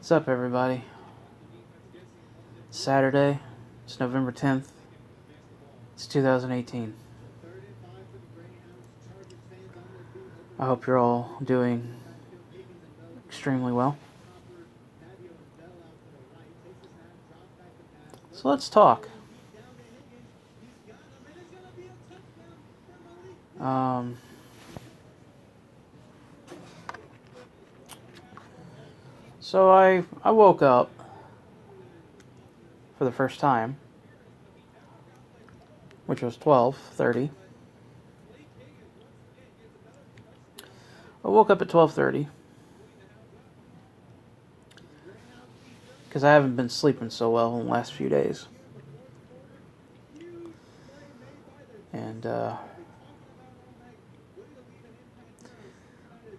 What's up, everybody? It's Saturday. It's November 10th. It's 2018. I hope you're all doing extremely well. So let's talk. So I woke up for the first time, which was 12:30. I woke up at 12:30 because I haven't been sleeping so well in the last few days. And I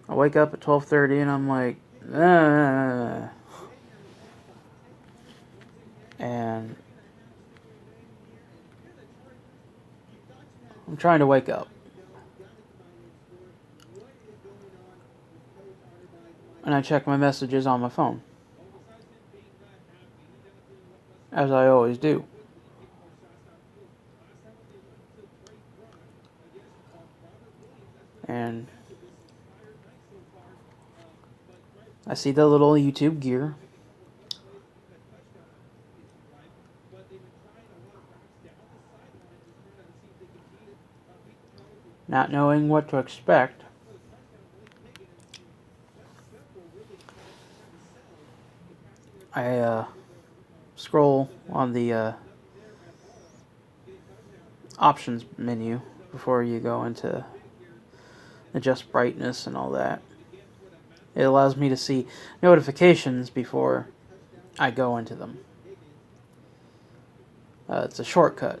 wake up at 12:30 and I'm like, and I'm trying to wake up. And I check my messages on my phone, as I always do. And I see the little YouTube gear. Not knowing what to expect, I scroll on the options menu before you go into adjust brightness and all that. It allows me to see notifications before I go into them. It's a shortcut.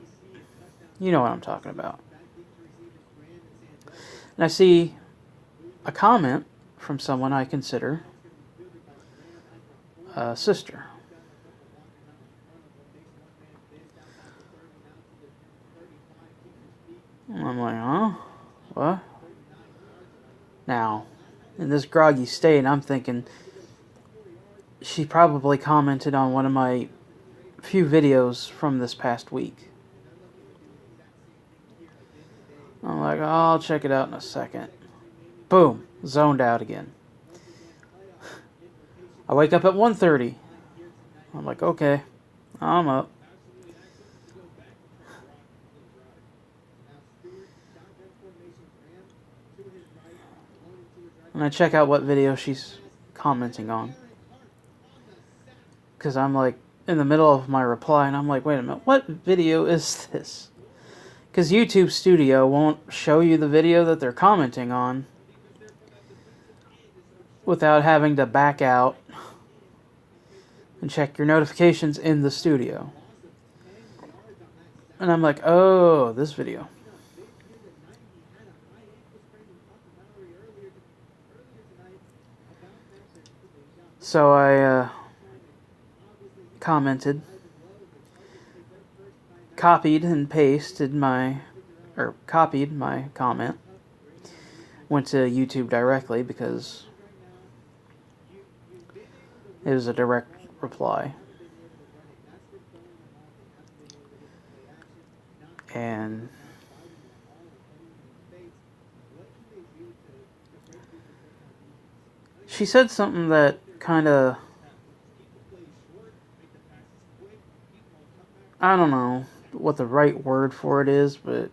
You know what I'm talking about. And I see a comment from someone I consider a sister. And I'm like, huh? What? Now, in this groggy state, I'm thinking she probably commented on one of my few videos from this past week. I'm like, oh, I'll check it out in a second. Boom, zoned out again. I wake up at 1:30. I'm like, okay, I'm up. And I check out what video she's commenting on. Because I'm like in the middle of my reply and I'm like, wait a minute, what video is this? Because YouTube Studio won't show you the video that they're commenting on without having to back out and check your notifications in the studio. And I'm like, oh, this video. So I commented, copied my comment, went to YouTube directly because it was a direct reply. And she said something that kind of, I don't know what the right word for it is, but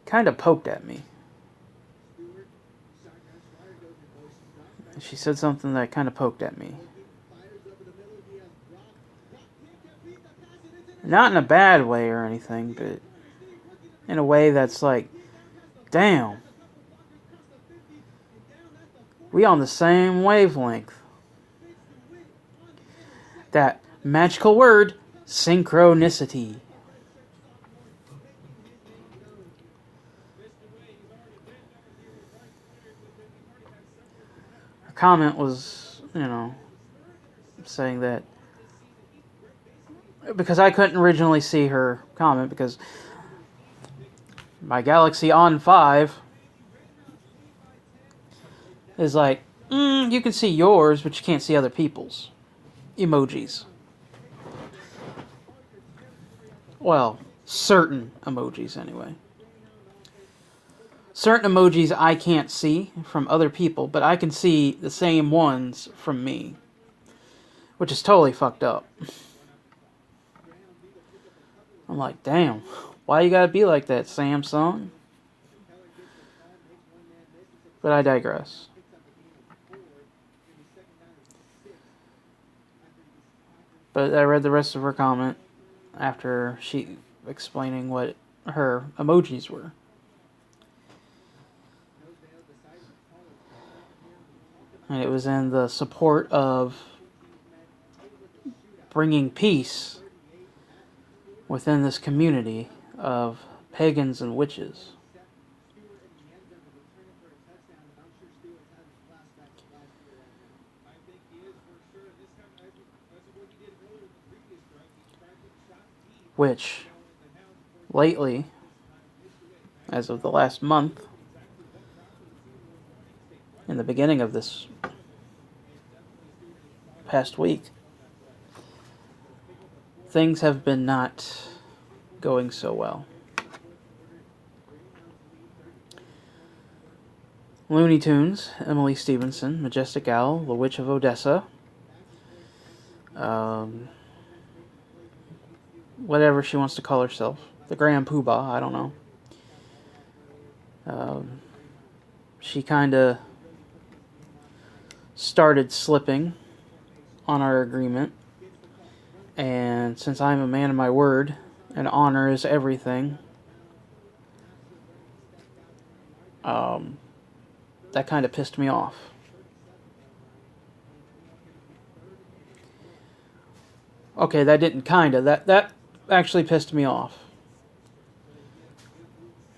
kind of poked at me. She said something that kind of poked at me. Not in a bad way or anything, but in a way that's like, damn, we on the same wavelength. That magical word, synchronicity. Her comment was, saying that, because I couldn't originally see her comment because my Galaxy On 5 is like, you can see yours, but you can't see other people's emojis. Well, certain emojis anyway. Certain emojis I can't see from other people, but I can see the same ones from me. Which is totally fucked up. I'm like, damn, why you gotta be like that, Samsung? But I digress. But I read the rest of her comment after she explaining what her emojis were. And it was in the support of bringing peace within this community of pagans and witches. Which, lately, as of the last month, in the beginning of this past week, things have been not going so well. Looney Tunes, Emily Stevenson, Majestic Owl, The Witch of Odessa, whatever she wants to call herself, the Grand Poobah, I don't know. She kind of started slipping on our agreement, and since I'm a man of my word, and honor is everything, that kind of pissed me off. Okay, that didn't kinda. That actually pissed me off.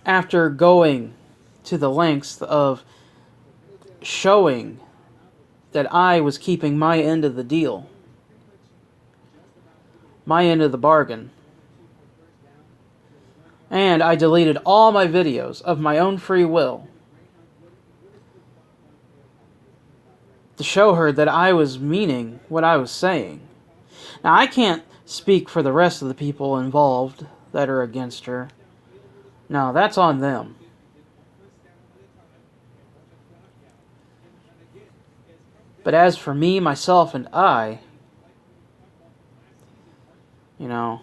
After going to the lengths of showing that I was keeping my end of the deal, my end of the bargain, and I deleted all my videos of my own free will to show her that I was meaning what I was saying. Now, I can't speak for the rest of the people involved that are against her. No, that's on them. But as for me, myself, and I, you know,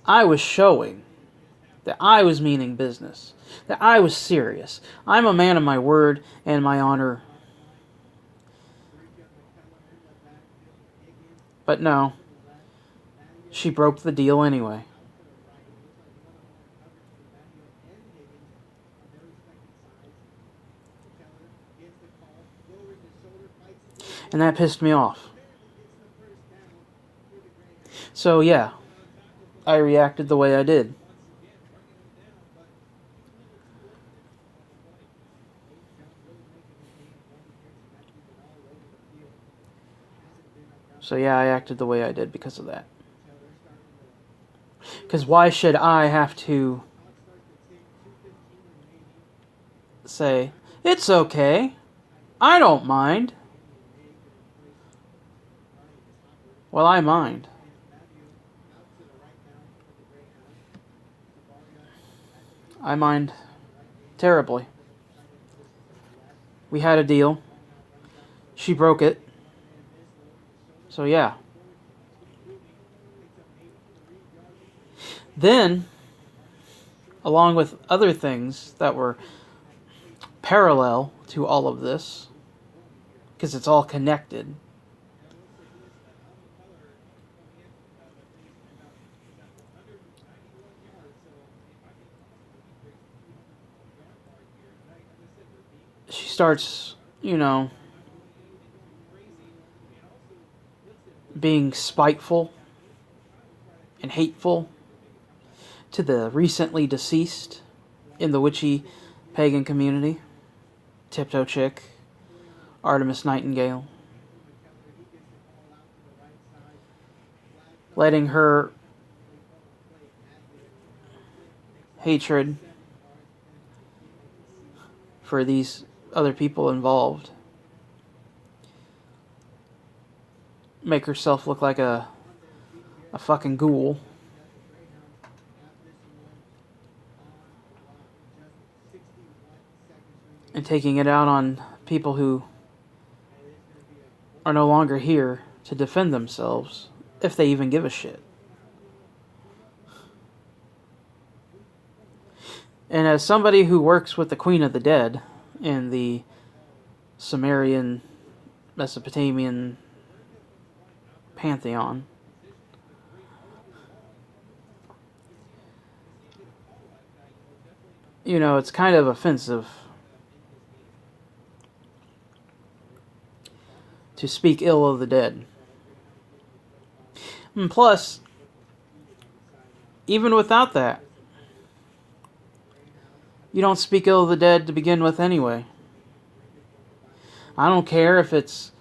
I was showing that I was meaning business, that I was serious. I'm a man of my word and my honor. But no, she broke the deal anyway. And that pissed me off. So yeah, I reacted the way I did. So yeah, I acted the way I did because of that. Because why should I have to say, it's okay, I don't mind? Well, I mind. I mind terribly. We had a deal. She broke it. So yeah. Then, along with other things that were parallel to all of this, because it's all connected, she starts, being spiteful and hateful to the recently deceased in the witchy pagan community. Tiptoe Chick, Artemis Nightingale. Letting her hatred for these other people involved. Make herself look like a fucking ghoul. And taking it out on people who are no longer here to defend themselves, if they even give a shit. And as somebody who works with the Queen of the Dead in the Sumerian, Mesopotamian pantheon, you know, it's kind of offensive to speak ill of the dead. And plus, even without that, you don't speak ill of the dead to begin with anyway. I don't care if it's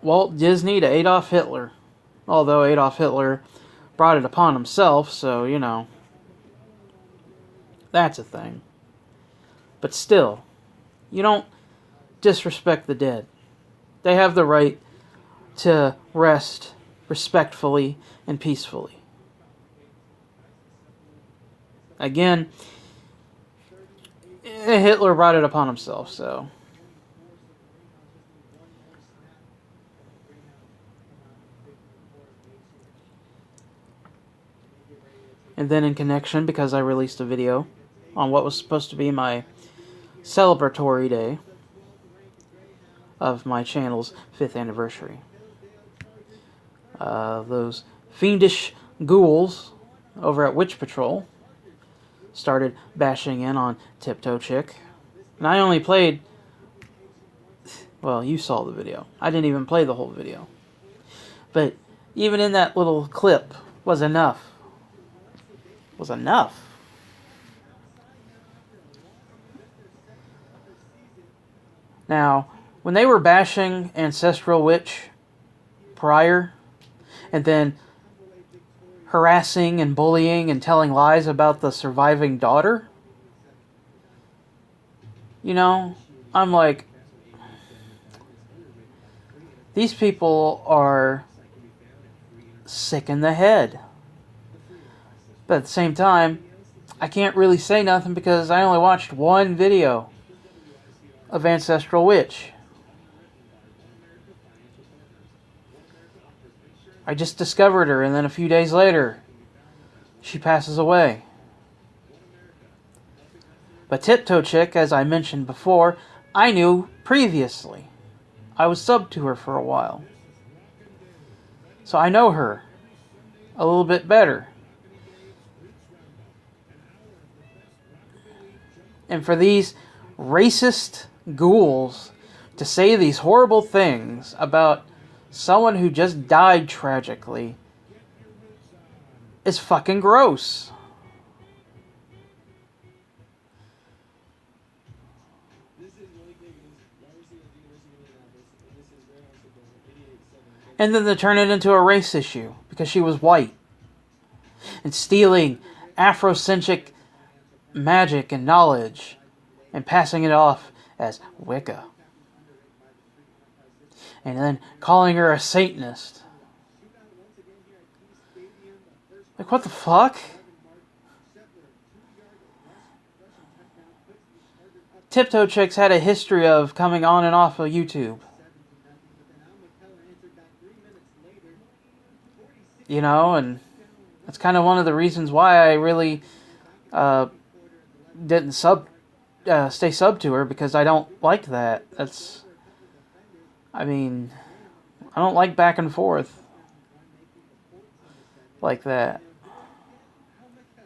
Walt Disney to Adolf Hitler. Although Adolf Hitler brought it upon himself, so, you know, that's a thing. But still, you don't disrespect the dead. They have the right to rest respectfully and peacefully. Again, Hitler brought it upon himself, so. And then in connection, because I released a video on what was supposed to be my celebratory day of my channel's 5th anniversary. Those fiendish ghouls over at Witch Patrol started bashing in on Tiptoe Chick. And I only played... Well, you saw the video. I didn't even play the whole video. But even in that little clip was enough. Was enough. Now, when they were bashing Ancestral Witch prior, and then harassing and bullying and telling lies about the surviving daughter, you know, I'm like, these people are sick in the head. But at the same time, I can't really say nothing because I only watched one video of Ancestral Witch. I just discovered her, and then a few days later, she passes away. But Tiptoe Chick, as I mentioned before, I knew previously. I was subbed to her for a while. So I know her a little bit better. And for these racist ghouls to say these horrible things about someone who just died tragically is fucking gross. And then they turn it into a race issue because she was white and stealing Afrocentric magic and knowledge and passing it off as Wicca. And then calling her a Satanist. Like, what the fuck? Tiptoe Chick's had a history of coming on and off of YouTube. You know, and that's kind of one of the reasons why I really didn't stay sub to her, because I don't like that. That's, I mean, I don't like back and forth like that.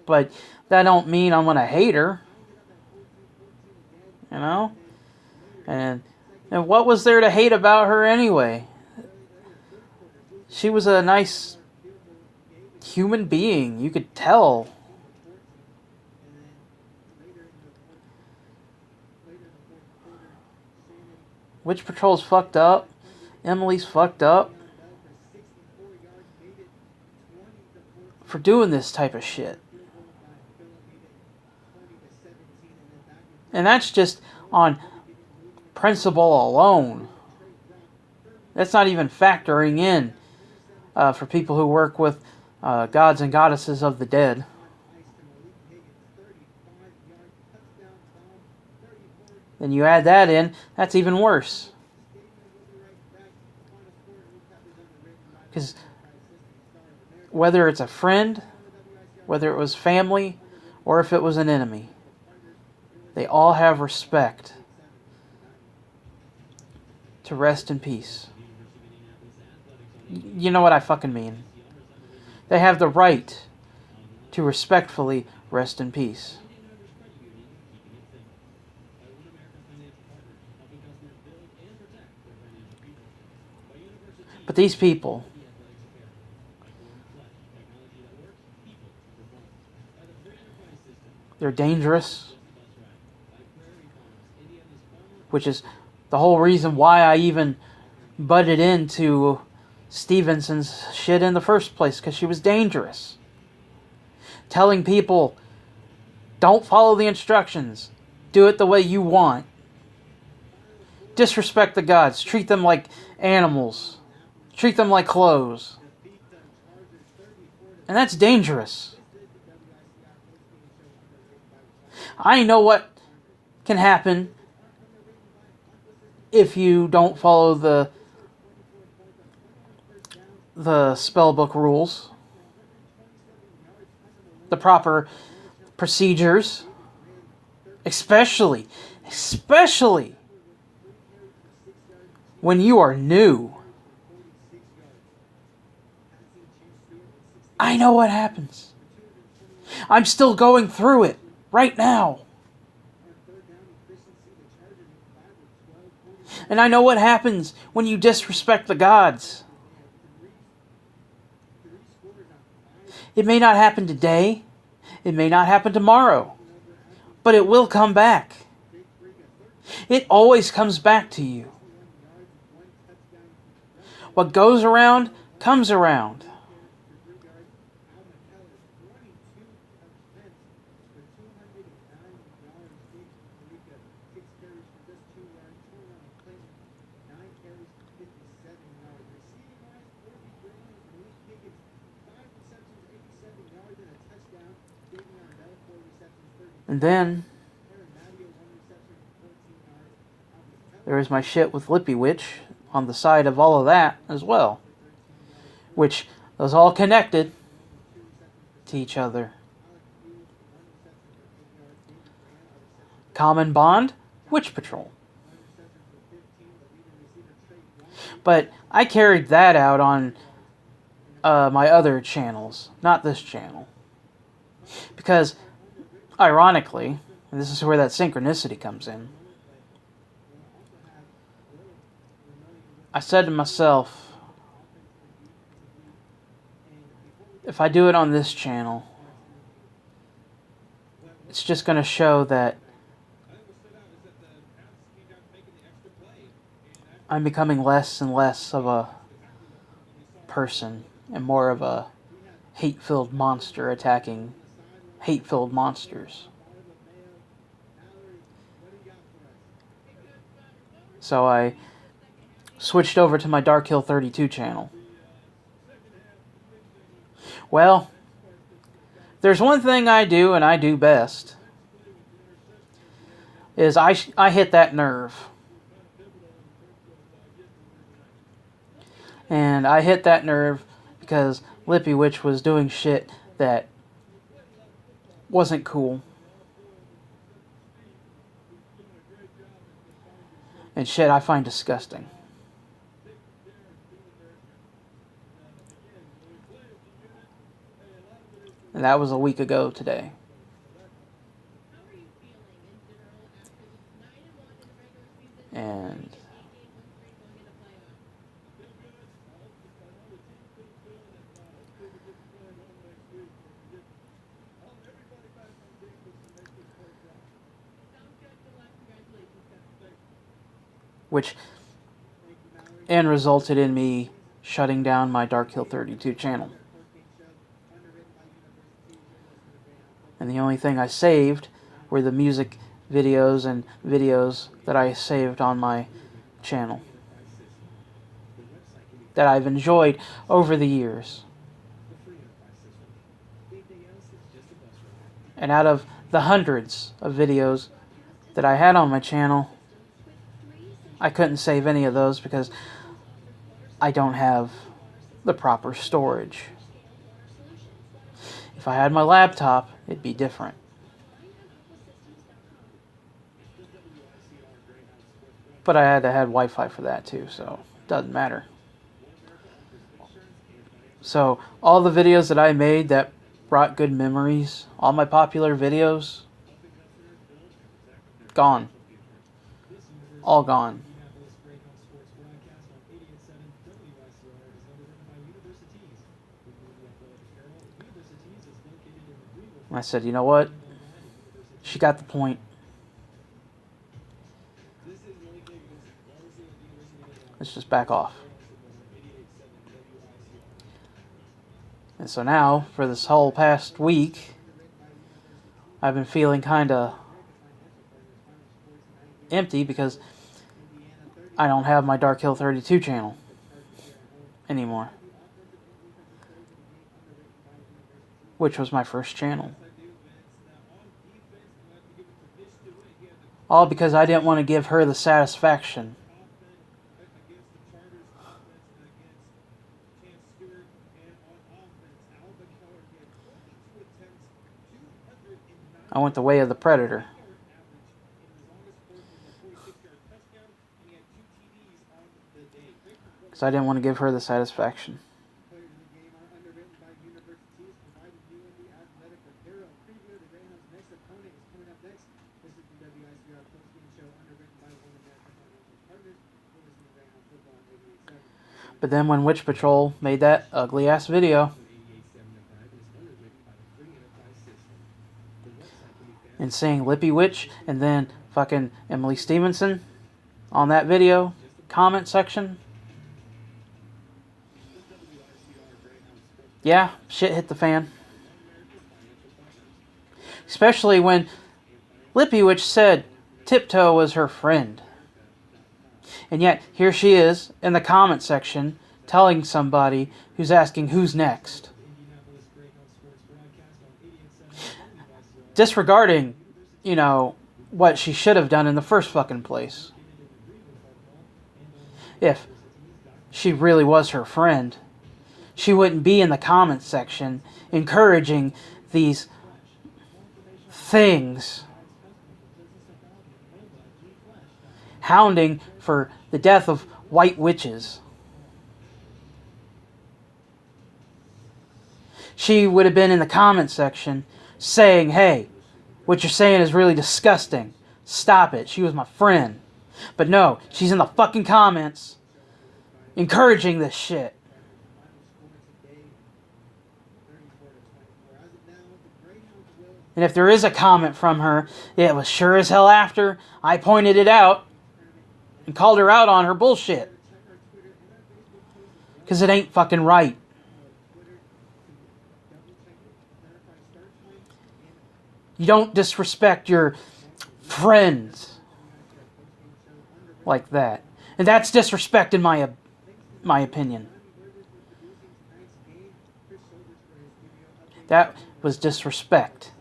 But that don't mean I'm gonna hate her. You know? And what was there to hate about her anyway? She was a nice human being. You could tell. Witch Patrol's fucked up. Emily's fucked up. For doing this type of shit. And that's just on principle alone. That's not even factoring in for people who work with gods and goddesses of the dead. Then you add that in, that's even worse. Because whether it's a friend, whether it was family, or if it was an enemy, they all have respect to rest in peace. You know what I fucking mean. They have the right to respectfully rest in peace. But these people, they're dangerous, which is the whole reason why I even butted into Stevenson's shit in the first place, because she was dangerous. Telling people, don't follow the instructions, do it the way you want. Disrespect the gods, treat them like animals, treat them like clothes. And that's dangerous. I know what can happen if you don't follow the spellbook rules, the proper procedures, especially when you are new. I know what happens. I'm still going through it right now. And I know what happens when you disrespect the gods. It may not happen today. It may not happen tomorrow. But it will come back. It always comes back to you. What goes around, comes around. And then there is my shit with Lippy Witch on the side of all of that as well, which was all connected to each other. Common bond, Witch Patrol. But I carried that out on my other channels, not this channel. Because, ironically, and this is where that synchronicity comes in, I said to myself, if I do it on this channel, it's just going to show that I'm becoming less and less of a person and more of a hate-filled monster attacking hate-filled monsters. So I switched over to my Dark Hill 32 channel. Well, there's one thing I do, and I do best, is I hit that nerve. And I hit that nerve because Lippy Witch was doing shit that wasn't cool. And shit I find disgusting. And that was a week ago today. And which resulted in me shutting down my Dark Hill 32 channel. And the only thing I saved were the music videos and videos that I saved on my channel that I've enjoyed over the years. And out of the hundreds of videos that I had on my channel, I couldn't save any of those because I don't have the proper storage. If I had my laptop, it'd be different. But I had to have Wi-Fi for that too, so it doesn't matter. So all the videos that I made that brought good memories, all my popular videos, gone. All gone. I said, you know what? She got the point. Let's just back off. And so now, for this whole past week, I've been feeling kind of empty because I don't have my Dark Hill 32 channel anymore, which was my first channel. All because I didn't want to give her the satisfaction I went the way of the predator. Because I didn't want to give her the satisfaction. But then when Witch Patrol made that ugly ass video and saying Lippy Witch and then fucking Emily Stevenson on that video comment section, yeah, shit hit the fan. Especially when Lippy Witch said Tiptoe was her friend. And yet, here she is in the comment section telling somebody who's asking who's next. Disregarding, what she should have done in the first fucking place. If she really was her friend, she wouldn't be in the comment section encouraging these things, hounding for the death of white witches. She would have been in the comment section saying, hey, what you're saying is really disgusting. Stop it. She was my friend. But no, she's in the fucking comments encouraging this shit. And if there is a comment from her, it was sure as hell after I pointed it out and called her out on her bullshit. Because it ain't fucking right. You don't disrespect your friends like that. And that's disrespect in my opinion. That was disrespect.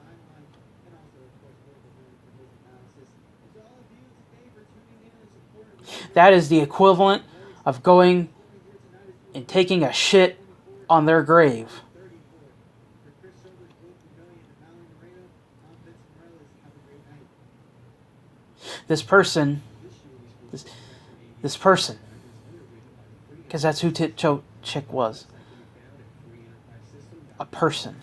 That is the equivalent of going and taking a shit on their grave. This person, because that's who Tiptoe Chick was. A person.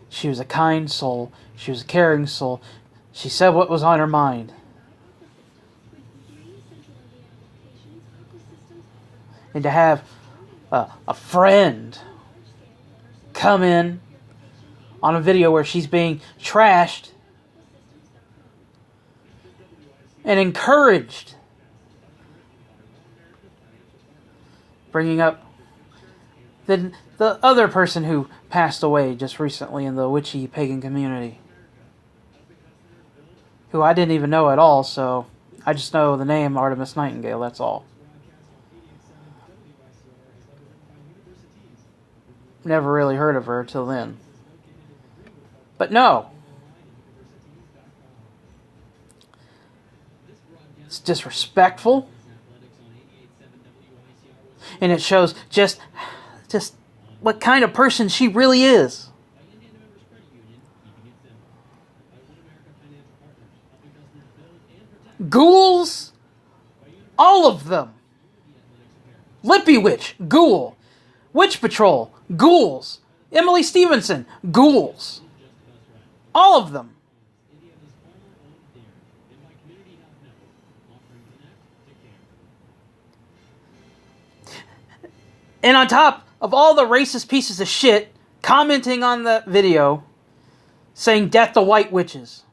She was a kind soul. She was a caring soul. She said what was on her mind. And to have a friend come in on a video where she's being trashed and encouraged, bringing up the other person who passed away just recently in the witchy pagan community. who I didn't even know at all, so I just know the name Artemis Nightingale, that's all. Never really heard of her till then. But no. It's disrespectful. And it shows just what kind of person she really is. Ghouls, all of them. Lippy Witch, ghoul. Witch Patrol, ghouls. Emily Stevenson, ghouls. All of them. And on top of all the racist pieces of shit commenting on the video, saying death to white witches.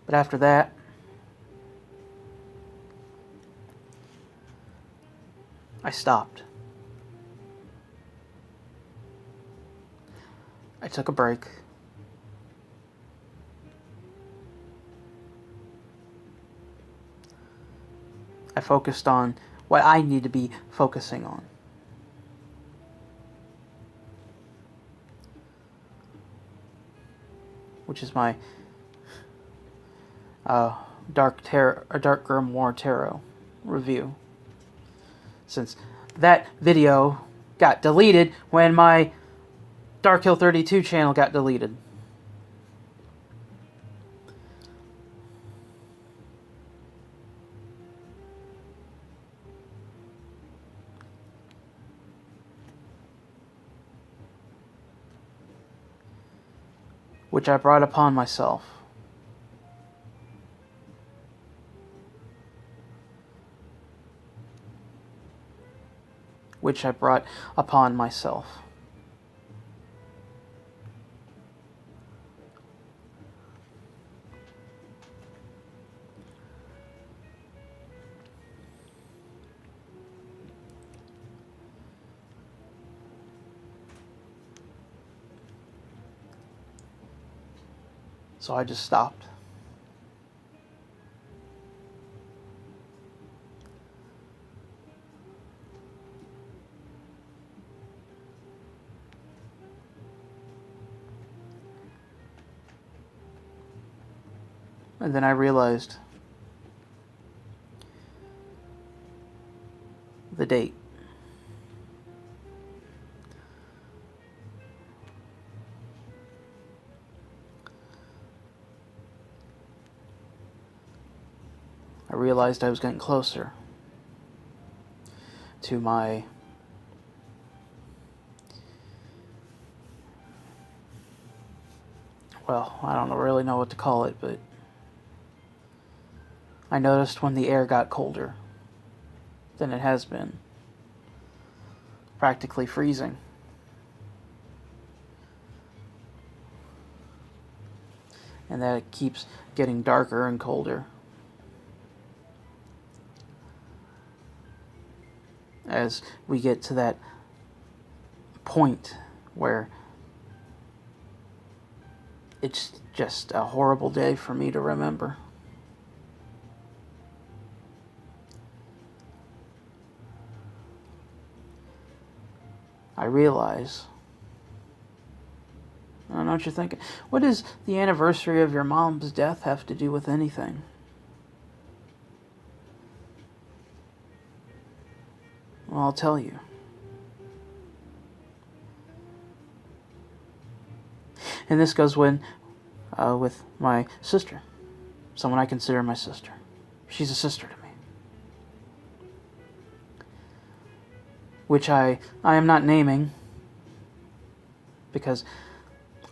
But after that, I stopped. I took a break. I focused on what I need to be focusing on. Which is my Dark Grimoire Tarot review. Since that video got deleted when my Dark Hill 32 channel got deleted. Which I brought upon myself. Which I brought upon myself. So I just stopped. And then I realized the date. I realized I was getting closer to my well, I don't really know what to call it, but I noticed when the air got colder than it has been, practically freezing. And that it keeps getting darker and colder as we get to that point where it's just a horrible day for me to remember. I realize, I don't know what you're thinking. What does the anniversary of your mom's death have to do with anything? Well, I'll tell you. And this goes with my sister. Someone I consider my sister. She's a sister to me. Which I am not naming, because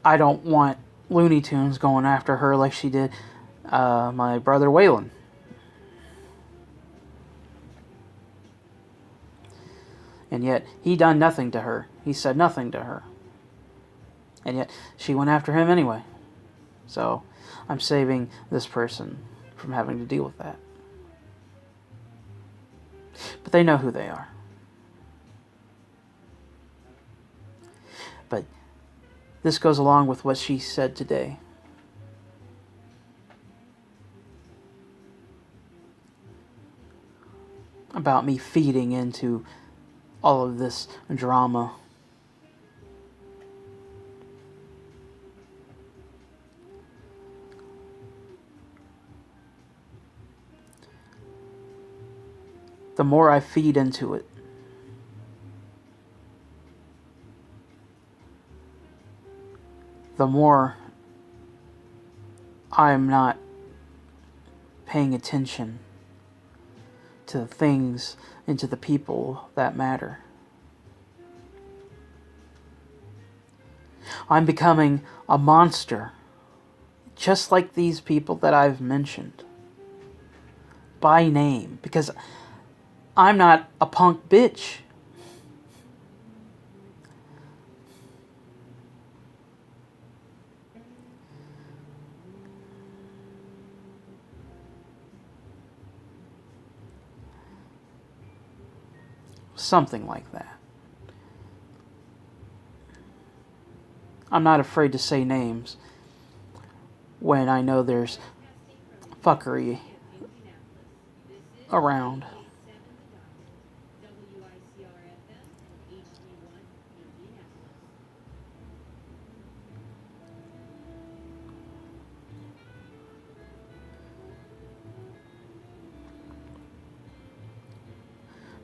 I don't want Looney Tunes going after her like she did my brother Waylon. And yet, he done nothing to her. He said nothing to her. And yet, she went after him anyway. So I'm saving this person from having to deal with that. But they know who they are. But this goes along with what she said today. About me feeding into all of this drama. The more I feed into it, the more I'm not paying attention to the things and to the people that matter. I'm becoming a monster, just like these people that I've mentioned, by name, because I'm not a punk bitch. Something like that. I'm not afraid to say names when I know there's fuckery around.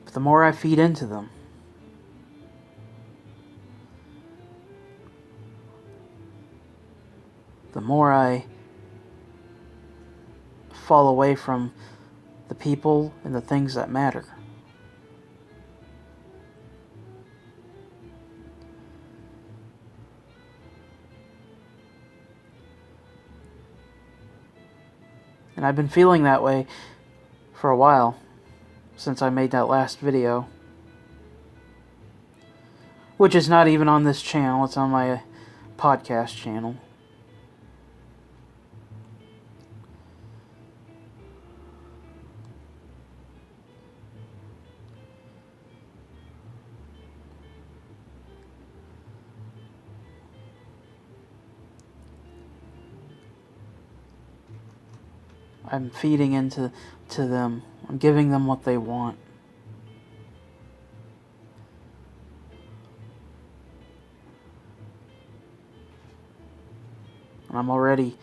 But the more I feed into them, the more I fall away from the people and the things that matter. And I've been feeling that way for a while, since I made that last video. Which is not even on this channel, it's on my podcast channel. I'm feeding into them. I'm giving them what they want. And I'm already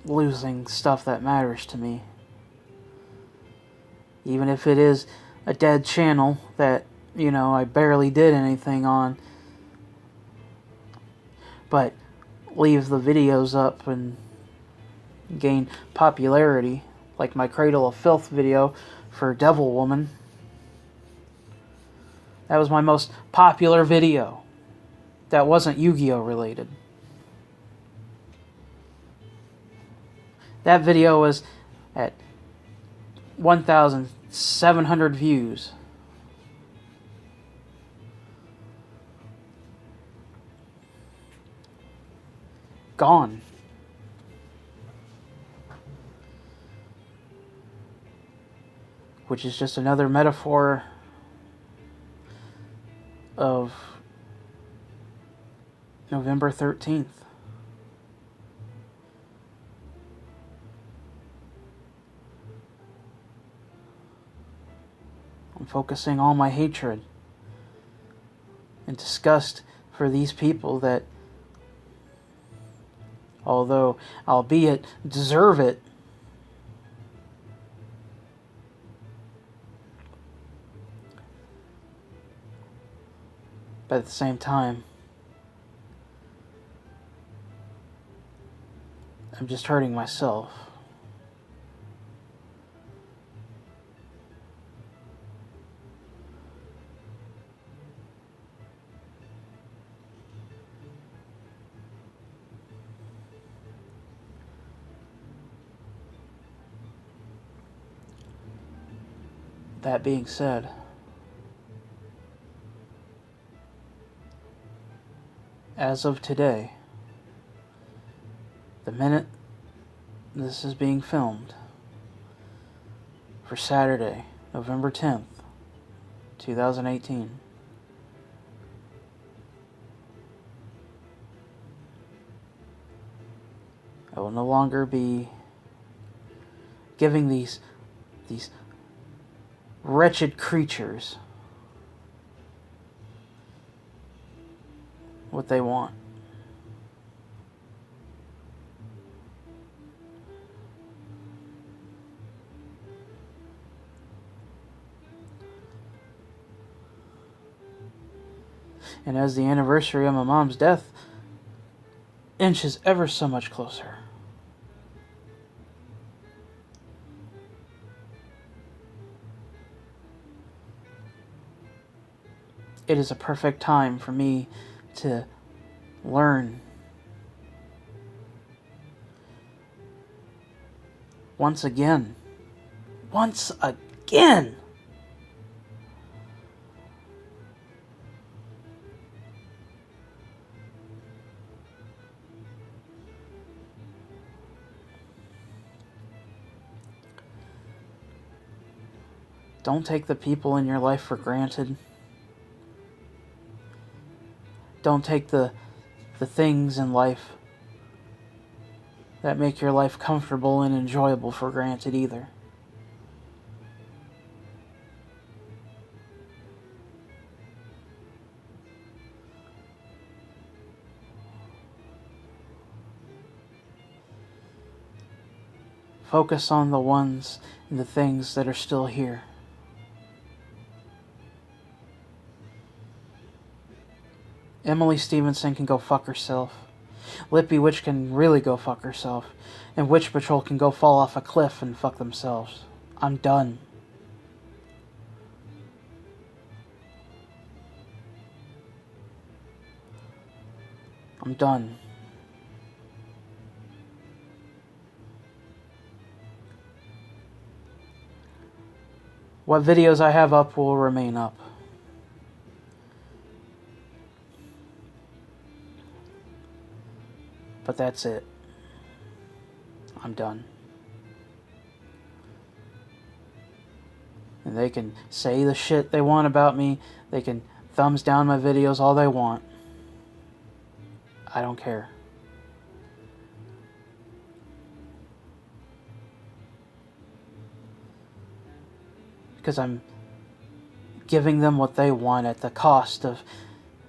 losing stuff that matters to me. Even if it is a dead channel that, you know, I barely did anything on. But leave the videos up and gain popularity, like my Cradle of Filth video for Devil Woman. That was my most popular video that wasn't Yu-Gi-Oh related. That video was at 1,700 views. Gone. Which is just another metaphor of November 13th. I'm focusing all my hatred and disgust for these people that, although albeit deserve it, but at the same time, I'm just hurting myself. That being said, as of today, the minute this is being filmed, for Saturday, November 10th, 2018, I will no longer be giving these wretched creatures what they want. And as the anniversary of my mom's death inches ever so much closer, it is a perfect time for me to learn once again. Don't take the people in your life for granted. Don't take the things in life that make your life comfortable and enjoyable for granted either. Focus on the ones and the things that are still here. Emily Stevenson can go fuck herself. Lippy Witch can really go fuck herself. And Witch Patrol can go fall off a cliff and fuck themselves. I'm done. I'm done. What videos I have up will remain up. But that's it. I'm done. And they can say the shit they want about me. They can thumbs down my videos all they want. I don't care. Because I'm giving them what they want at the cost of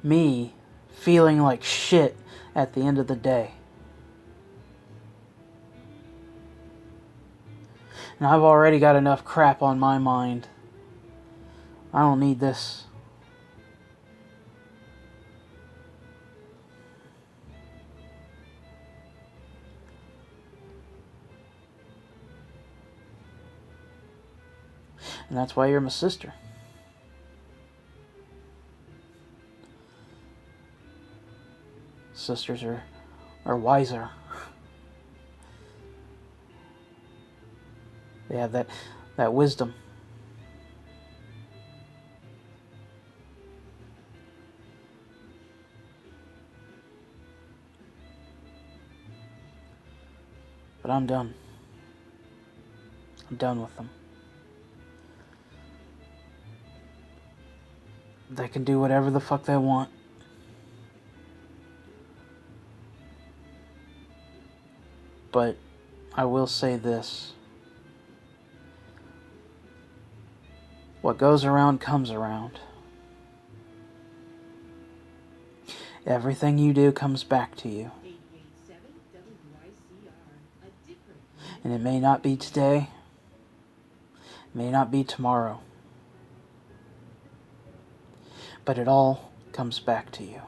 me feeling like shit at the end of the day. And I've already got enough crap on my mind. I don't need this. And that's why you're my sister. Sisters are wiser. They have that wisdom. But I'm done. I'm done with them. They can do whatever the fuck they want. But I will say this. What goes around comes around. Everything you do comes back to you. And it may not be today. It may not be tomorrow. But it all comes back to you.